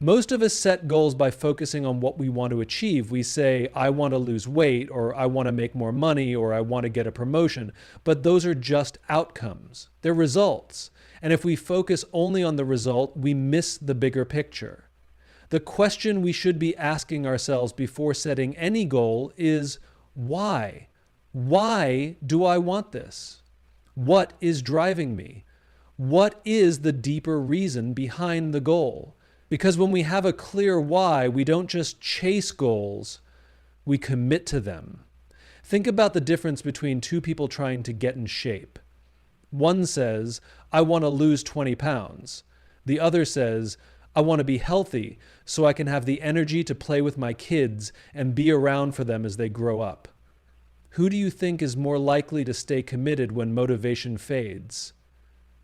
Most of us set goals by focusing on what we want to achieve. We say, I want to lose weight, or I want to make more money, or I want to get a promotion. But those are just outcomes. They're results. And if we focus only on the result, we miss the bigger picture. The question we should be asking ourselves before setting any goal is, why? Why do I want this? What is driving me? What is the deeper reason behind the goal? Because when we have a clear why, we don't just chase goals, we commit to them. Think about the difference between two people trying to get in shape. One says, I want to lose 20 pounds. The other says, I want to be healthy so I can have the energy to play with my kids and be around for them as they grow up. Who do you think is more likely to stay committed when motivation fades?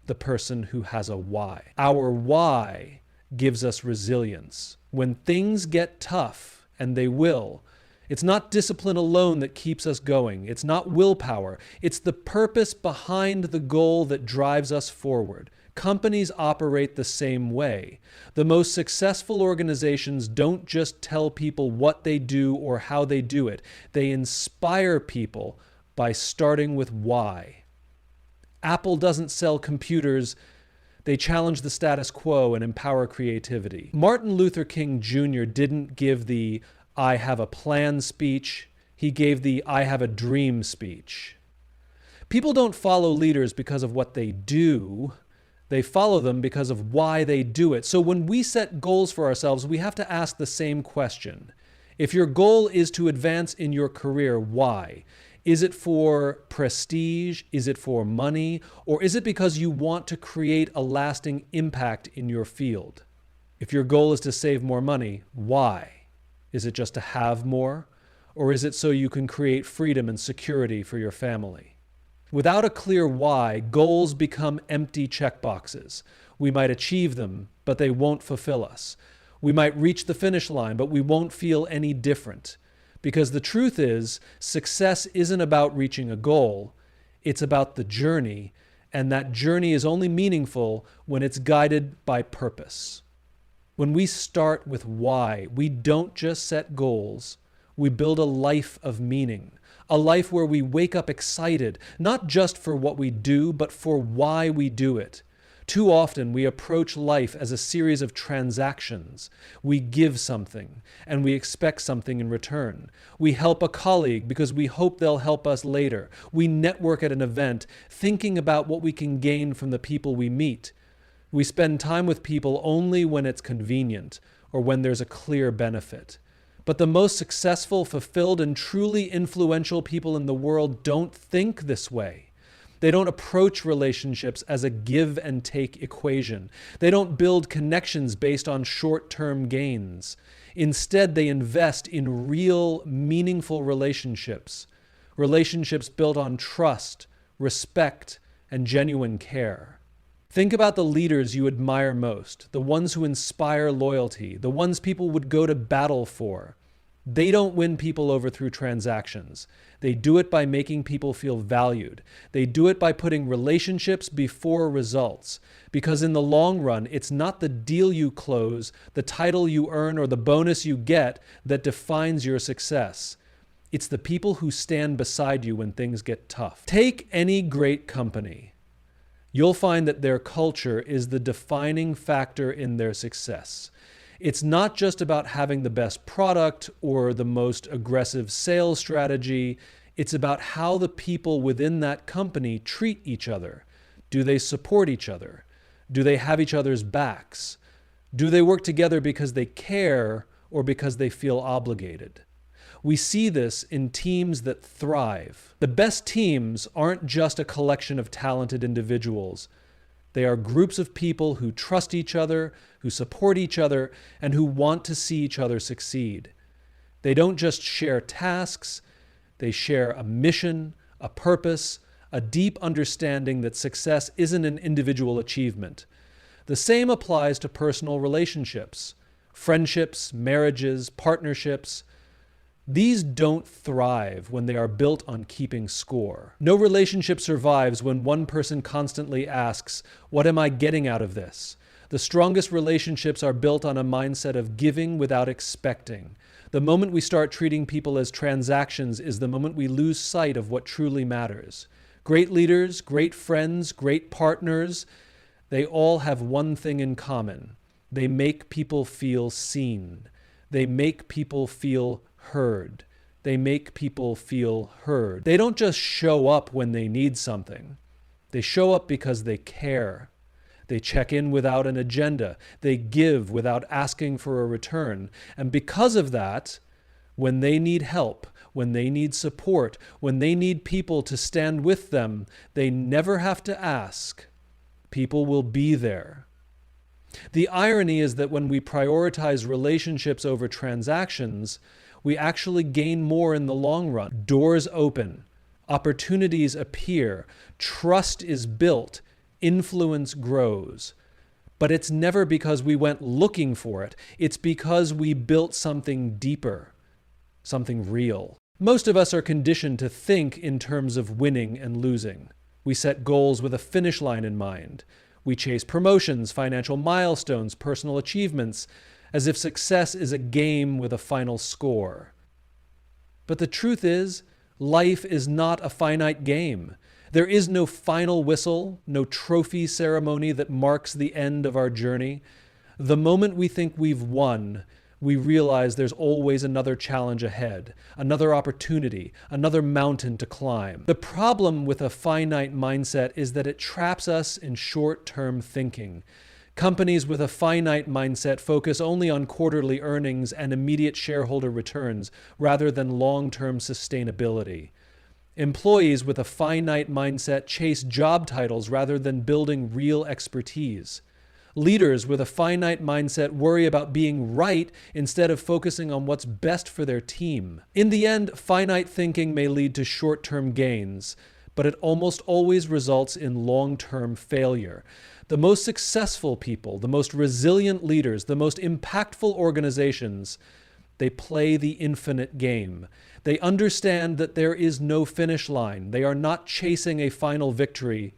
The person who has a why. Our why gives us resilience. When things get tough, and they will, it's not discipline alone that keeps us going. It's not willpower. It's the purpose behind the goal that drives us forward. Companies operate the same way. The most successful organizations don't just tell people what they do or how they do it. They inspire people by starting with why. Apple doesn't sell computers. They challenge the status quo and empower creativity. Martin Luther King Jr. didn't give the I have a plan speech. He gave the I have a dream speech. People don't follow leaders because of what they do. They follow them because of why they do it. So when we set goals for ourselves, we have to ask the same question. If your goal is to advance in your career, why? Is it for prestige? Is it for money? Or is it because you want to create a lasting impact in your field? If your goal is to save more money, why? Is it just to have more? Or is it so you can create freedom and security for your family? Without a clear why, goals become empty checkboxes. We might achieve them, but they won't fulfill us. We might reach the finish line, but we won't feel any different. Because the truth is, success isn't about reaching a goal, it's about the journey, and that journey is only meaningful when it's guided by purpose. When we start with why, we don't just set goals, we build a life of meaning, a life where we wake up excited, not just for what we do, but for why we do it. Too often, we approach life as a series of transactions. We give something, and we expect something in return. We help a colleague because we hope they'll help us later. We network at an event, thinking about what we can gain from the people we meet. We spend time with people only when it's convenient or when there's a clear benefit. But the most successful, fulfilled, and truly influential people in the world don't think this way. They don't approach relationships as a give and take equation. They don't build connections based on short-term gains. Instead, they invest in real, meaningful relationships. Relationships built on trust, respect, and genuine care. Think about the leaders you admire most, the ones who inspire loyalty, the ones people would go to battle for. They don't win people over through transactions. They do it by making people feel valued. They do it by putting relationships before results. Because in the long run, it's not the deal you close, the title you earn, or the bonus you get that defines your success. It's the people who stand beside you when things get tough. Take any great company. You'll find that their culture is the defining factor in their success. It's not just about having the best product or the most aggressive sales strategy. It's about how the people within that company treat each other. Do they support each other? Do they have each other's backs? Do they work together because they care or because they feel obligated? We see this in teams that thrive. The best teams aren't just a collection of talented individuals. They are groups of people who trust each other, who support each other, and who want to see each other succeed. They don't just share tasks, they share a mission, a purpose, a deep understanding that success isn't an individual achievement. The same applies to personal relationships, friendships, marriages, partnerships. These don't thrive when they are built on keeping score. No relationship survives when one person constantly asks, "What am I getting out of this?" The strongest relationships are built on a mindset of giving without expecting. The moment we start treating people as transactions is the moment we lose sight of what truly matters. Great leaders, great friends, great partners, they all have one thing in common. They make people feel seen. They make people feel heard. They make people feel heard. They don't just show up when they need something. They show up because they care. They check in without an agenda. They give without asking for a return. And because of that, when they need help, when they need support, when they need people to stand with them, they never have to ask. People will be there. The irony is that when we prioritize relationships over transactions, we actually gain more in the long run. Doors open, opportunities appear, trust is built, influence grows. But it's never because we went looking for it. It's because we built something deeper, something real. Most of us are conditioned to think in terms of winning and losing. We set goals with a finish line in mind. We chase promotions, financial milestones, personal achievements, as if success is a game with a final score. But the truth is, life is not a finite game. There is no final whistle, no trophy ceremony that marks the end of our journey. The moment we think we've won, we realize there's always another challenge ahead, another opportunity, another mountain to climb. The problem with a finite mindset is that it traps us in short-term thinking. Companies with a finite mindset focus only on quarterly earnings and immediate shareholder returns rather than long-term sustainability. Employees with a finite mindset chase job titles rather than building real expertise. Leaders with a finite mindset worry about being right instead of focusing on what's best for their team. In the end, finite thinking may lead to short-term gains, but it almost always results in long-term failure. The most successful people, the most resilient leaders, the most impactful organizations, they play the infinite game. They understand that there is no finish line. They are not chasing a final victory.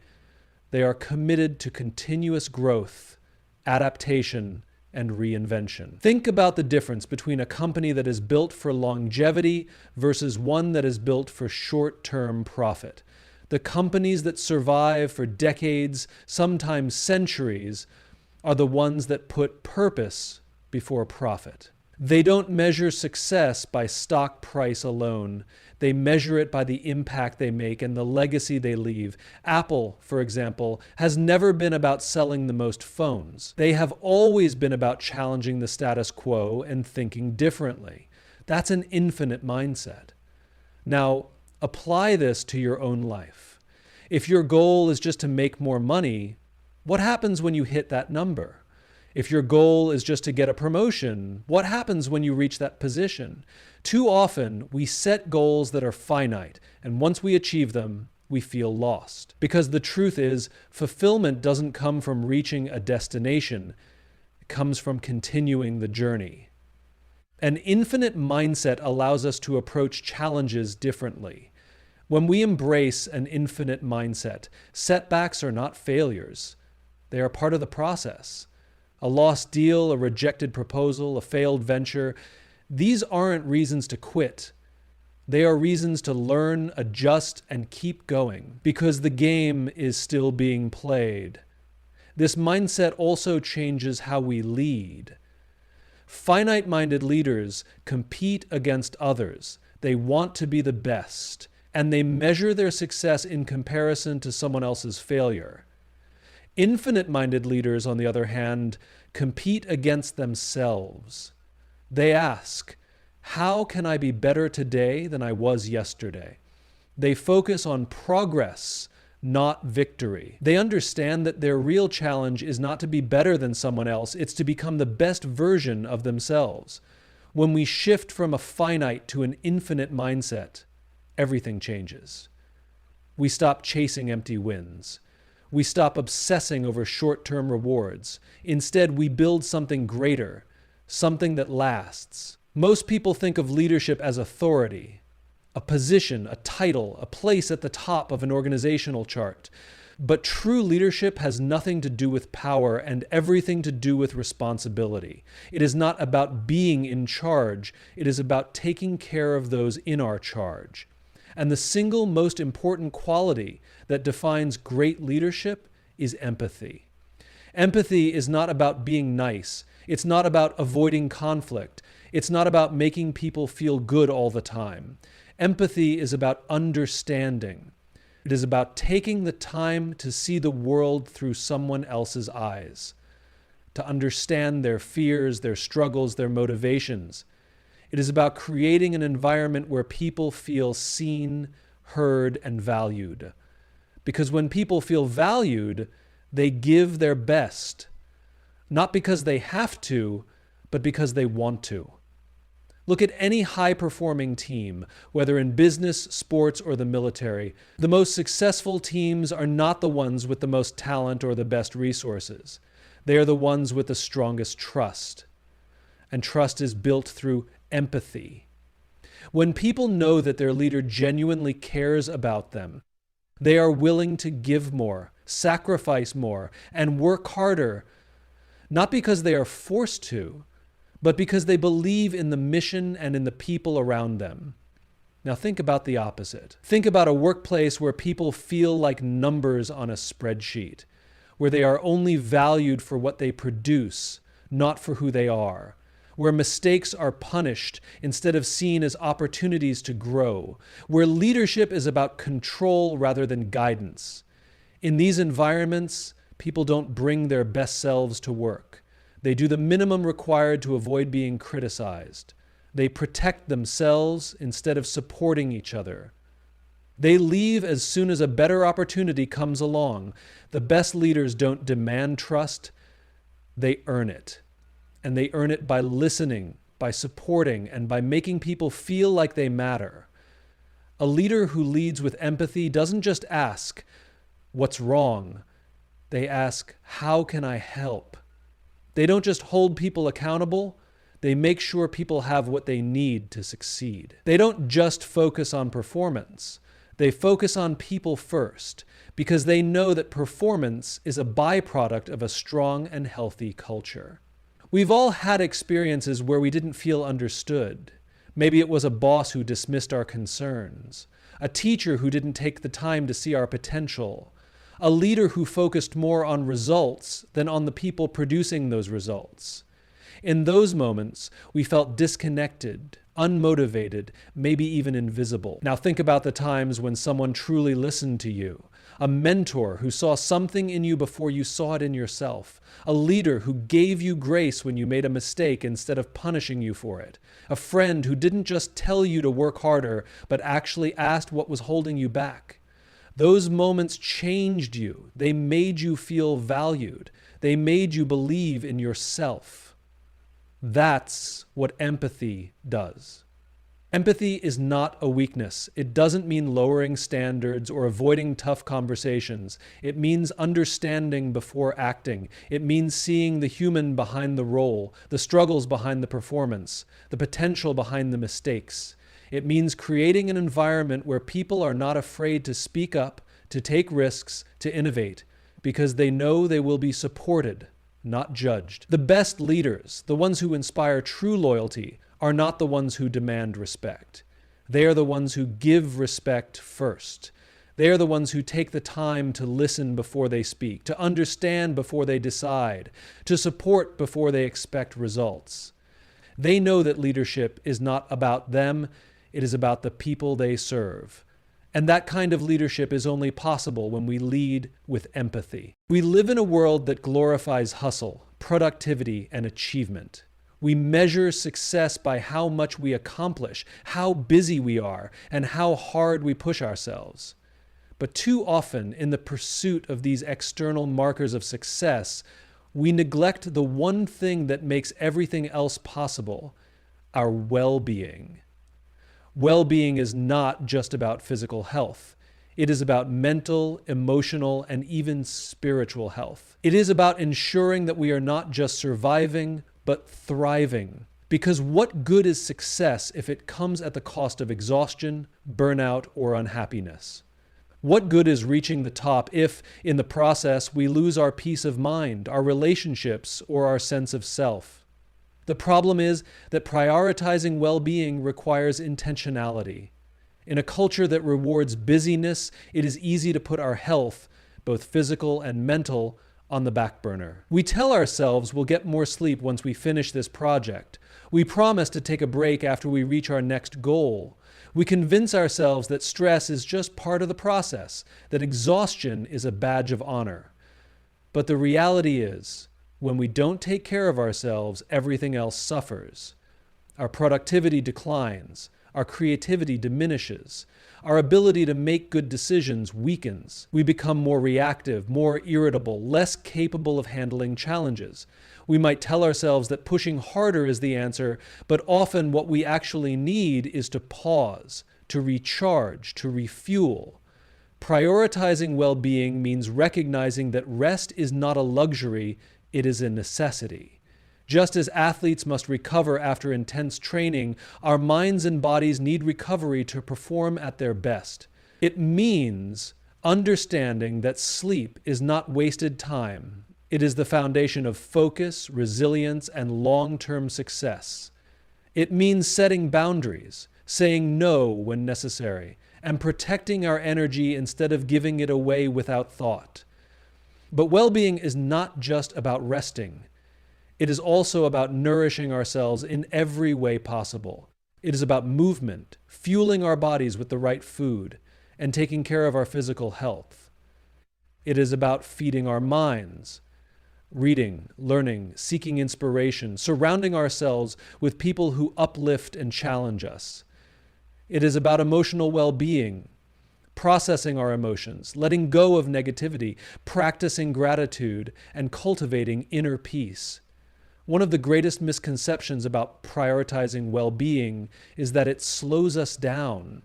They are committed to continuous growth, adaptation, and reinvention. Think about the difference between a company that is built for longevity versus one that is built for short-term profit. The companies that survive for decades, sometimes centuries, are the ones that put purpose before profit. They don't measure success by stock price alone. They measure it by the impact they make and the legacy they leave. Apple, for example, has never been about selling the most phones. They have always been about challenging the status quo and thinking differently. That's an infinite mindset. Now, apply this to your own life. If your goal is just to make more money, what happens when you hit that number? If your goal is just to get a promotion, what happens when you reach that position? Too often, we set goals that are finite, and once we achieve them, we feel lost. Because the truth is, fulfillment doesn't come from reaching a destination. It comes from continuing the journey. An infinite mindset allows us to approach challenges differently. When we embrace an infinite mindset, setbacks are not failures. They are part of the process. A lost deal, a rejected proposal, a failed venture, these aren't reasons to quit. They are reasons to learn, adjust, and keep going, because the game is still being played. This mindset also changes how we lead. Finite-minded leaders compete against others. They want to be the best, and they measure their success in comparison to someone else's failure. Infinite-minded leaders, on the other hand, compete against themselves. They ask, how can I be better today than I was yesterday? They focus on progress, not victory. They understand that their real challenge is not to be better than someone else, it's to become the best version of themselves. When we shift from a finite to an infinite mindset, everything changes. We stop chasing empty wins. We stop obsessing over short-term rewards. Instead, we build something greater, something that lasts. Most people think of leadership as authority, a position, a title, a place at the top of an organizational chart. But true leadership has nothing to do with power and everything to do with responsibility. It is not about being in charge. It is about taking care of those in our charge. And the single most important quality that defines great leadership is empathy. Empathy is not about being nice. It's not about avoiding conflict. It's not about making people feel good all the time. Empathy is about understanding. It is about taking the time to see the world through someone else's eyes, to understand their fears, their struggles, their motivations. It is about creating an environment where people feel seen, heard, and valued. Because when people feel valued, they give their best, not because they have to, but because they want to. Look at any high-performing team, whether in business, sports, or the military. The most successful teams are not the ones with the most talent or the best resources. They are the ones with the strongest trust. And trust is built through empathy. When people know that their leader genuinely cares about them, they are willing to give more, sacrifice more, and work harder, not because they are forced to, but because they believe in the mission and in the people around them. Now think about the opposite. Think about a workplace where people feel like numbers on a spreadsheet, where they are only valued for what they produce, not for who they are, where mistakes are punished instead of seen as opportunities to grow, where leadership is about control rather than guidance. In these environments, people don't bring their best selves to work. They do the minimum required to avoid being criticized. They protect themselves instead of supporting each other. They leave as soon as a better opportunity comes along. The best leaders don't demand trust, they earn it. And they earn it by listening, by supporting, and by making people feel like they matter. A leader who leads with empathy doesn't just ask, "What's wrong?" They ask, "How can I help?" They don't just hold people accountable, they make sure people have what they need to succeed. They don't just focus on performance. They focus on people first, because they know that performance is a byproduct of a strong and healthy culture. We've all had experiences where we didn't feel understood. Maybe it was a boss who dismissed our concerns, a teacher who didn't take the time to see our potential, a leader who focused more on results than on the people producing those results. In those moments, we felt disconnected, unmotivated, maybe even invisible. Now think about the times when someone truly listened to you, a mentor who saw something in you before you saw it in yourself, a leader who gave you grace when you made a mistake instead of punishing you for it, a friend who didn't just tell you to work harder, but actually asked what was holding you back. Those moments changed you. They made you feel valued. They made you believe in yourself. That's what empathy does. Empathy is not a weakness. It doesn't mean lowering standards or avoiding tough conversations. It means understanding before acting. It means seeing the human behind the role, the struggles behind the performance, the potential behind the mistakes. It means creating an environment where people are not afraid to speak up, to take risks, to innovate, because they know they will be supported, not judged. The best leaders, the ones who inspire true loyalty, are not the ones who demand respect. They are the ones who give respect first. They are the ones who take the time to listen before they speak, to understand before they decide, to support before they expect results. They know that leadership is not about them, it is about the people they serve. And that kind of leadership is only possible when we lead with empathy. We live in a world that glorifies hustle, productivity, and achievement. We measure success by how much we accomplish, how busy we are, and how hard we push ourselves. But too often, in the pursuit of these external markers of success, we neglect the one thing that makes everything else possible, our well-being. Well-being is not just about physical health. It is about mental, emotional, and even spiritual health. It is about ensuring that we are not just surviving, but thriving. Because what good is success if it comes at the cost of exhaustion, burnout, or unhappiness? What good is reaching the top if, in the process, we lose our peace of mind, our relationships, or our sense of self? The problem is that prioritizing well-being requires intentionality. In a culture that rewards busyness, it is easy to put our health, both physical and mental, on the back burner. We tell ourselves we'll get more sleep once we finish this project. We promise to take a break after we reach our next goal. We convince ourselves that stress is just part of the process, that exhaustion is a badge of honor. But the reality is, when we don't take care of ourselves, everything else suffers. Our productivity declines. Our creativity diminishes. Our ability to make good decisions weakens. We become more reactive, more irritable, less capable of handling challenges. We might tell ourselves that pushing harder is the answer, but often what we actually need is to pause, to recharge, to refuel. Prioritizing well-being means recognizing that rest is not a luxury, it is a necessity. Just as athletes must recover after intense training, our minds and bodies need recovery to perform at their best. It means understanding that sleep is not wasted time. It is the foundation of focus, resilience, and long-term success. It means setting boundaries, saying no when necessary, and protecting our energy instead of giving it away without thought. But well-being is not just about resting. It is also about nourishing ourselves in every way possible. It is about movement, fueling our bodies with the right food, and taking care of our physical health. It is about feeding our minds, reading, learning, seeking inspiration, surrounding ourselves with people who uplift and challenge us. It is about emotional well-being, processing our emotions, letting go of negativity, practicing gratitude, and cultivating inner peace. One of the greatest misconceptions about prioritizing well-being is that it slows us down,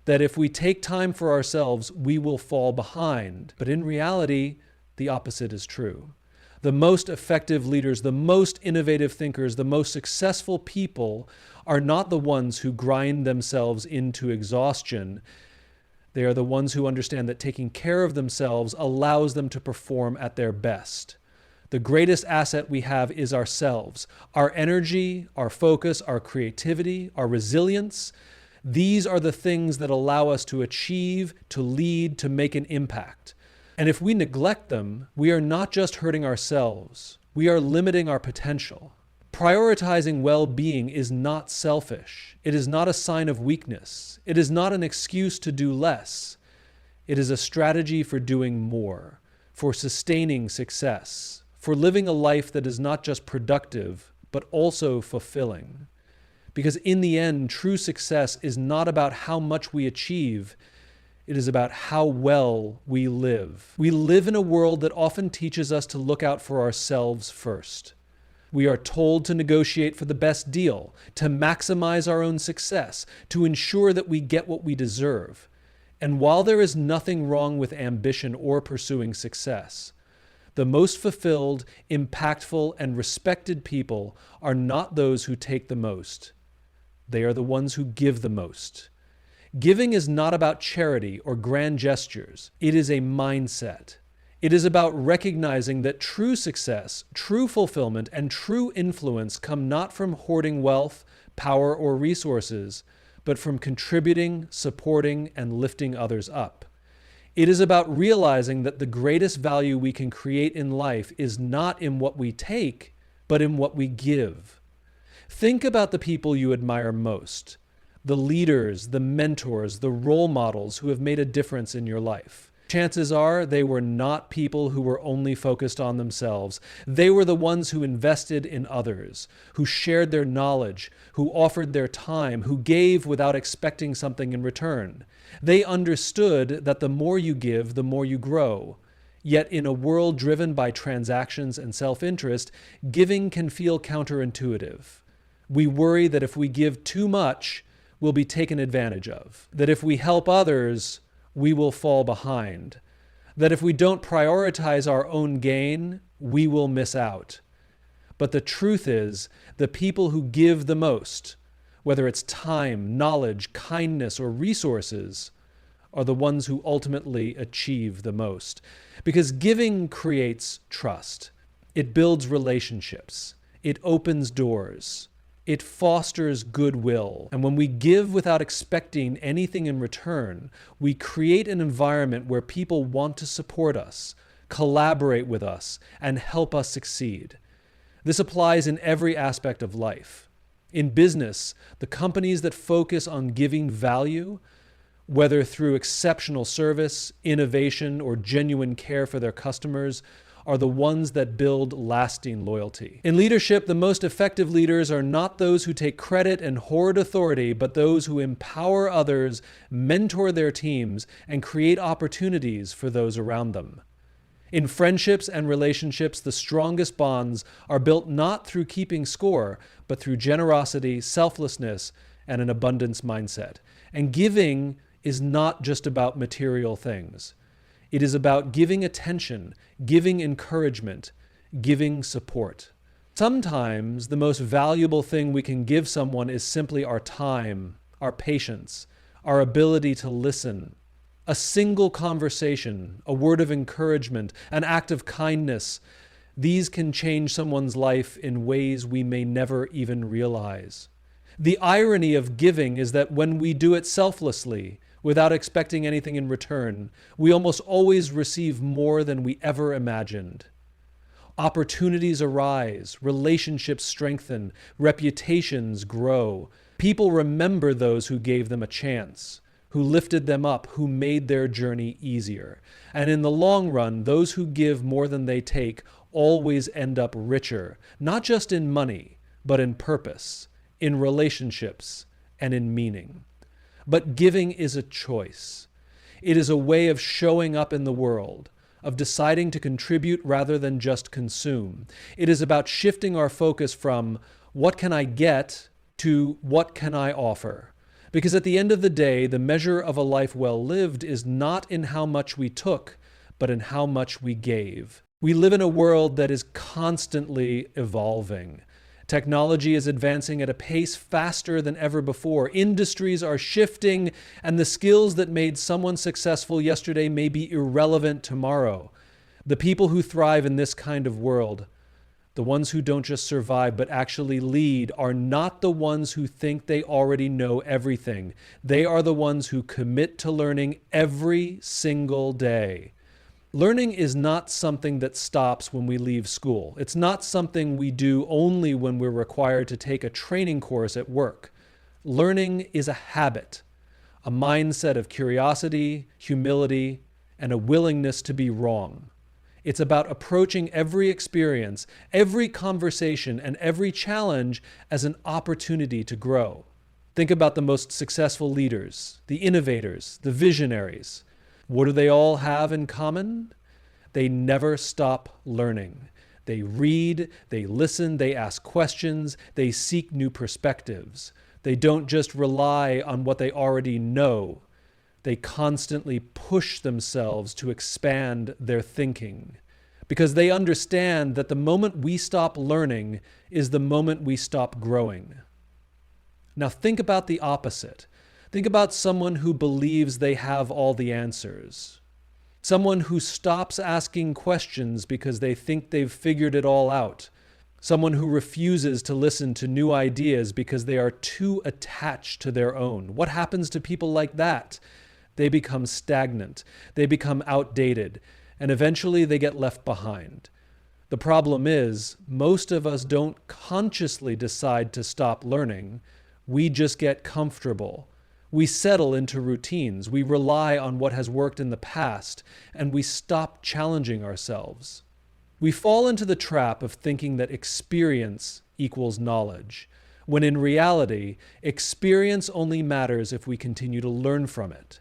that if we take time for ourselves, we will fall behind. But in reality, the opposite is true. The most effective leaders, the most innovative thinkers, the most successful people are not the ones who grind themselves into exhaustion. They are the ones who understand that taking care of themselves allows them to perform at their best. The greatest asset we have is ourselves, our energy, our focus, our creativity, our resilience. These are the things that allow us to achieve, to lead, to make an impact. And if we neglect them, we are not just hurting ourselves, we are limiting our potential. Prioritizing well-being is not selfish. It is not a sign of weakness. It is not an excuse to do less. It is a strategy for doing more, for sustaining success, for living a life that is not just productive, but also fulfilling. Because in the end, true success is not about how much we achieve, it is about how well we live. We live in a world that often teaches us to look out for ourselves first. We are told to negotiate for the best deal, to maximize our own success, to ensure that we get what we deserve. And while there is nothing wrong with ambition or pursuing success, the most fulfilled, impactful, and respected people are not those who take the most. They are the ones who give the most. Giving is not about charity or grand gestures. It is a mindset. It is about recognizing that true success, true fulfillment, and true influence come not from hoarding wealth, power, or resources, but from contributing, supporting, and lifting others up. It is about realizing that the greatest value we can create in life is not in what we take, but in what we give. Think about the people you admire most, the leaders, the mentors, the role models who have made a difference in your life. Chances are they were not people who were only focused on themselves. They were the ones who invested in others, who shared their knowledge, who offered their time, who gave without expecting something in return. They understood that the more you give, the more you grow. Yet in a world driven by transactions and self-interest, giving can feel counterintuitive. We worry that if we give too much, we'll be taken advantage of. That if we help others, we will fall behind. That if we don't prioritize our own gain, we will miss out. But the truth is, the people who give the most, whether it's time, knowledge, kindness, or resources, are the ones who ultimately achieve the most. Because giving creates trust. It builds relationships. It opens doors. It fosters goodwill. And when we give without expecting anything in return, we create an environment where people want to support us, collaborate with us, and help us succeed. This applies in every aspect of life. In business, the companies that focus on giving value, whether through exceptional service, innovation, or genuine care for their customers, are the ones that build lasting loyalty. In leadership, the most effective leaders are not those who take credit and hoard authority, but those who empower others, mentor their teams, and create opportunities for those around them. In friendships and relationships, the strongest bonds are built not through keeping score, but through generosity, selflessness, and an abundance mindset. And giving is not just about material things. It is about giving attention, giving encouragement, giving support. Sometimes the most valuable thing we can give someone is simply our time, our patience, our ability to listen. A single conversation, a word of encouragement, an act of kindness, these can change someone's life in ways we may never even realize. The irony of giving is that when we do it selflessly, without expecting anything in return, we almost always receive more than we ever imagined. Opportunities arise, relationships strengthen, reputations grow. People remember those who gave them a chance, who lifted them up, who made their journey easier. And in the long run, those who give more than they take always end up richer, not just in money, but in purpose, in relationships, and in meaning. But giving is a choice. It is a way of showing up in the world, of deciding to contribute rather than just consume. It is about shifting our focus from what can I get to what can I offer. Because at the end of the day, the measure of a life well lived is not in how much we took, but in how much we gave. We live in a world that is constantly evolving. Technology is advancing at a pace faster than ever before. Industries are shifting, and the skills that made someone successful yesterday may be irrelevant tomorrow. The people who thrive in this kind of world, the ones who don't just survive but actually lead, are not the ones who think they already know everything. They are the ones who commit to learning every single day. Learning is not something that stops when we leave school. It's not something we do only when we're required to take a training course at work. Learning is a habit, a mindset of curiosity, humility, and a willingness to be wrong. It's about approaching every experience, every conversation, and every challenge as an opportunity to grow. Think about the most successful leaders, the innovators, the visionaries. What do they all have in common? They never stop learning. They read, they listen, they ask questions, they seek new perspectives. They don't just rely on what they already know. They constantly push themselves to expand their thinking, because they understand that the moment we stop learning is the moment we stop growing. Now think about the opposite. Think about someone who believes they have all the answers. Someone who stops asking questions because they think they've figured it all out. Someone who refuses to listen to new ideas because they are too attached to their own. What happens to people like that? They become stagnant. They become outdated. And eventually they get left behind. The problem is, most of us don't consciously decide to stop learning. We just get comfortable. We settle into routines, we rely on what has worked in the past, and we stop challenging ourselves. We fall into the trap of thinking that experience equals knowledge, when in reality, experience only matters if we continue to learn from it.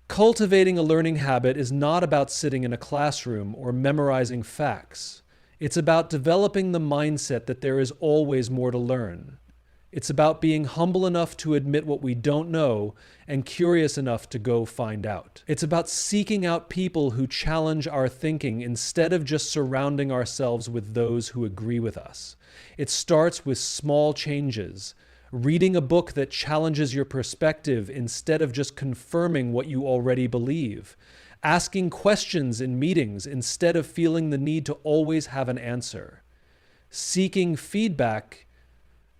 Cultivating a learning habit is not about sitting in a classroom or memorizing facts. It's about developing the mindset that there is always more to learn. It's about being humble enough to admit what we don't know and curious enough to go find out. It's about seeking out people who challenge our thinking instead of just surrounding ourselves with those who agree with us. It starts with small changes, reading a book that challenges your perspective instead of just confirming what you already believe, asking questions in meetings instead of feeling the need to always have an answer, seeking feedback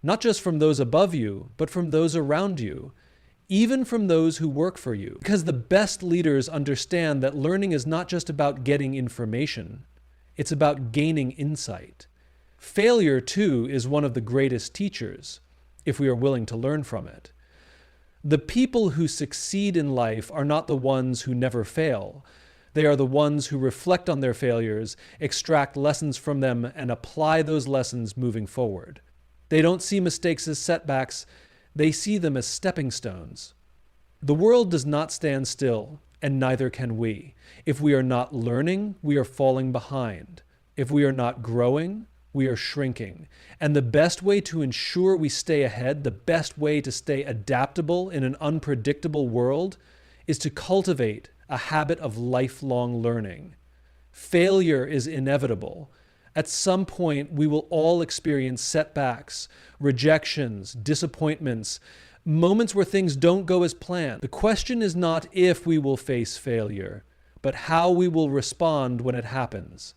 not just from those above you, but from those around you, even from those who work for you. Because the best leaders understand that learning is not just about getting information, it's about gaining insight. Failure, too, is one of the greatest teachers, if we are willing to learn from it. The people who succeed in life are not the ones who never fail. They are the ones who reflect on their failures, extract lessons from them, and apply those lessons moving forward. They don't see mistakes as setbacks, they see them as stepping stones. The world does not stand still, and neither can we. If we are not learning, we are falling behind. If we are not growing, we are shrinking. And the best way to ensure we stay ahead, the best way to stay adaptable in an unpredictable world, is to cultivate a habit of lifelong learning. Failure is inevitable. At some point, we will all experience setbacks, rejections, disappointments, moments where things don't go as planned. The question is not if we will face failure, but how we will respond when it happens.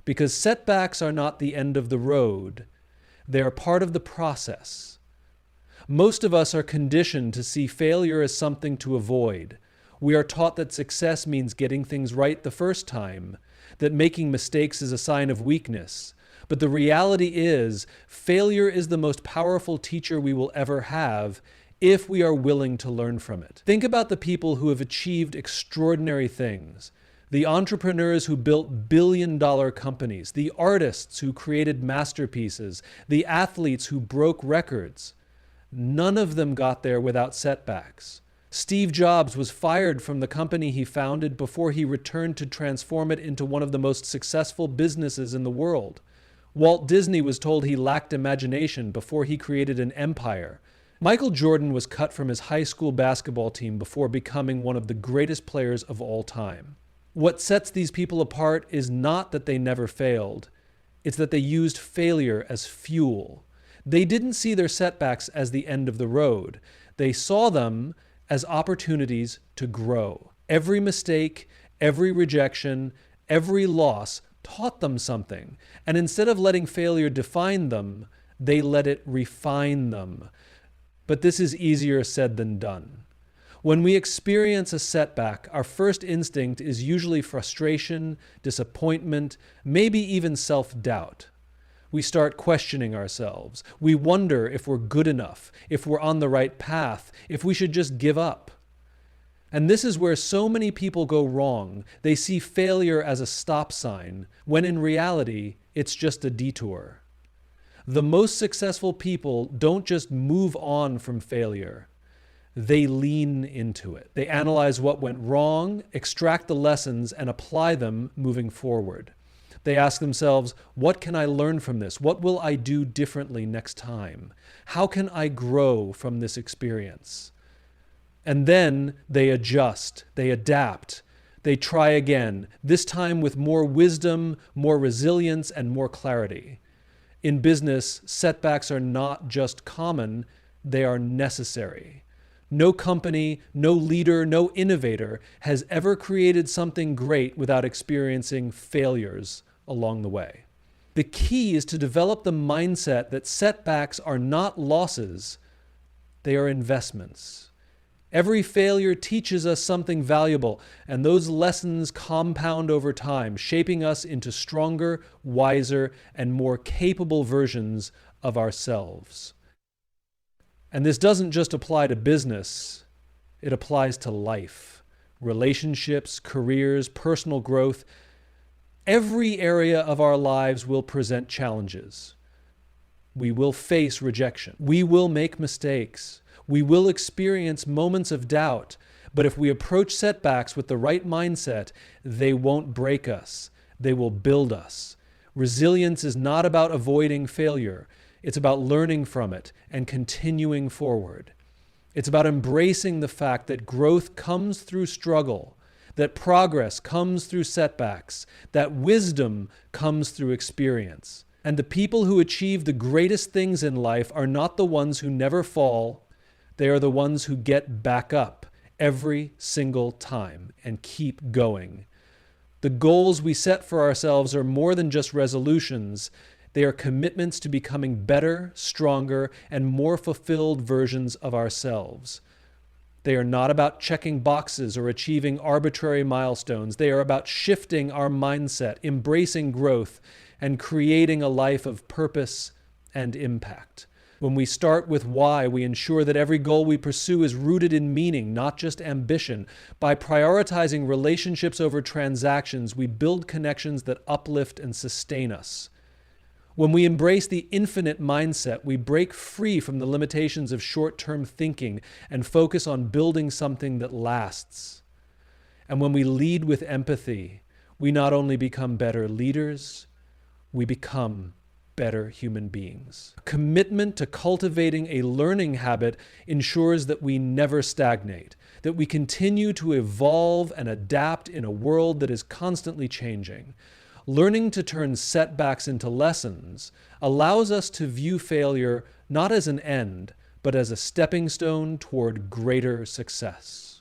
Because setbacks are not the end of the road. They are part of the process. Most of us are conditioned to see failure as something to avoid. We are taught that success means getting things right the first time, that making mistakes is a sign of weakness. But the reality is, failure is the most powerful teacher we will ever have if we are willing to learn from it. Think about the people who have achieved extraordinary things. The entrepreneurs who built billion-dollar companies, the artists who created masterpieces, the athletes who broke records. None of them got there without setbacks. Steve Jobs was fired from the company he founded before he returned to transform it into one of the most successful businesses in the world. Walt Disney was told he lacked imagination before he created an empire. Michael Jordan was cut from his high school basketball team before becoming one of the greatest players of all time. What sets these people apart is not that they never failed, it's that they used failure as fuel. They didn't see their setbacks as the end of the road. They saw them as opportunities to grow. Every mistake, every rejection, every loss taught them something. And instead of letting failure define them, they let it refine them. But this is easier said than done. When we experience a setback, our first instinct is usually frustration, disappointment, maybe even self-doubt. We start questioning ourselves. We wonder if we're good enough, if we're on the right path, if we should just give up. And this is where so many people go wrong. They see failure as a stop sign, when in reality, it's just a detour. The most successful people don't just move on from failure. They lean into it. They analyze what went wrong, extract the lessons, and apply them moving forward. They ask themselves, what can I learn from this? What will I do differently next time? How can I grow from this experience? And then they adjust, they adapt, they try again, this time with more wisdom, more resilience, and more clarity. In business, setbacks are not just common, they are necessary. No company, no leader, no innovator has ever created something great without experiencing failures along the way. The key is to develop the mindset that setbacks are not losses, they are investments. Every failure teaches us something valuable, and those lessons compound over time, shaping us into stronger, wiser, and more capable versions of ourselves. And this doesn't just apply to business, it applies to life, relationships, careers, personal growth. Every area of our lives will present challenges. We will face rejection. We will make mistakes. We will experience moments of doubt. But if we approach setbacks with the right mindset, they won't break us. They will build us. Resilience is not about avoiding failure. It's about learning from it and continuing forward. It's about embracing the fact that growth comes through struggle, that progress comes through setbacks, that wisdom comes through experience. And the people who achieve the greatest things in life are not the ones who never fall. They are the ones who get back up every single time and keep going. The goals we set for ourselves are more than just resolutions. They are commitments to becoming better, stronger, and more fulfilled versions of ourselves. They are not about checking boxes or achieving arbitrary milestones. They are about shifting our mindset, embracing growth, and creating a life of purpose and impact. When we start with why, we ensure that every goal we pursue is rooted in meaning, not just ambition. By prioritizing relationships over transactions, we build connections that uplift and sustain us. When we embrace the infinite mindset, we break free from the limitations of short-term thinking and focus on building something that lasts. And when we lead with empathy, we not only become better leaders, we become better human beings. A commitment to cultivating a learning habit ensures that we never stagnate, that we continue to evolve and adapt in a world that is constantly changing. Learning to turn setbacks into lessons allows us to view failure not as an end, but as a stepping stone toward greater success.